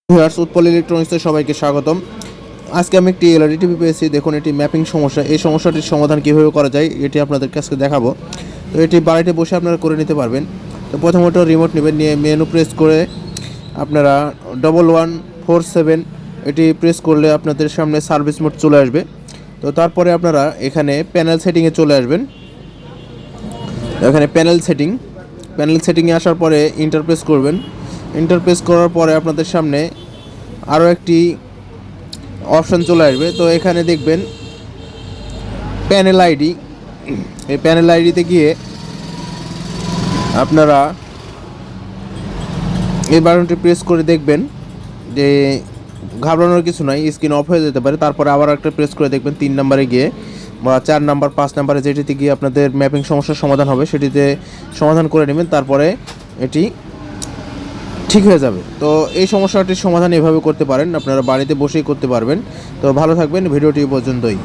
Viewers, Utpal ইলেকট্রনিক্সে সবাইকে স্বাগতম। আজকে আমি একটি এলইডি টিভি পেয়েছি। দেখুন, এটি ম্যাপিং সমস্যা। এই সমস্যাটির সমাধান কীভাবে করা যায় এটি আপনাদের কাছে দেখাবো। তো এটি বাড়িতে বসে আপনারা করে নিতে পারবেন। তো প্রথমত রিমোট নেবেন, নিয়ে মেনু প্রেস করে আপনারা 1147 এটি প্রেস করলে আপনাদের সামনে সার্ভিস মোড চলে আসবে। তো তারপরে আপনারা এখানে প্যানেল সেটিংয়ে চলে আসবেন। এখানে প্যানেল সেটিংয়ে আসার পরে ইন্টারপ্রেস করবেন। ইন্টারপ্রেস করার পরে আপনাদের সামনে আরও একটি অপশান চলে আসবে। তো এখানে দেখবেন প্যানেল আইডি। এই প্যানেল আইডিতে গিয়ে আপনারা এই বাটনটি প্রেস করে দেখবেন যে ঘাবড়ানোর কিছু নাই, স্ক্রিন অফ হয়ে যেতে পারে। তারপরে আবার একটা প্রেস করে দেখবেন 3 নম্বরে গিয়ে বা 4 নাম্বার 5 নাম্বারে যেটিতে গিয়ে আপনাদের ম্যাপিং সমস্যার সমাধান হবে সেটিতে সমাধান করে নেবেন। তারপরে এটি ঠিক হয়ে যাবে। তো এই সমস্যাটির সমাধান এভাবে করতে পারেন, আপনারা বাড়িতে বসেই করতে পারবেন। তো ভালো থাকবেন, ভিডিওটি পর্যন্তই।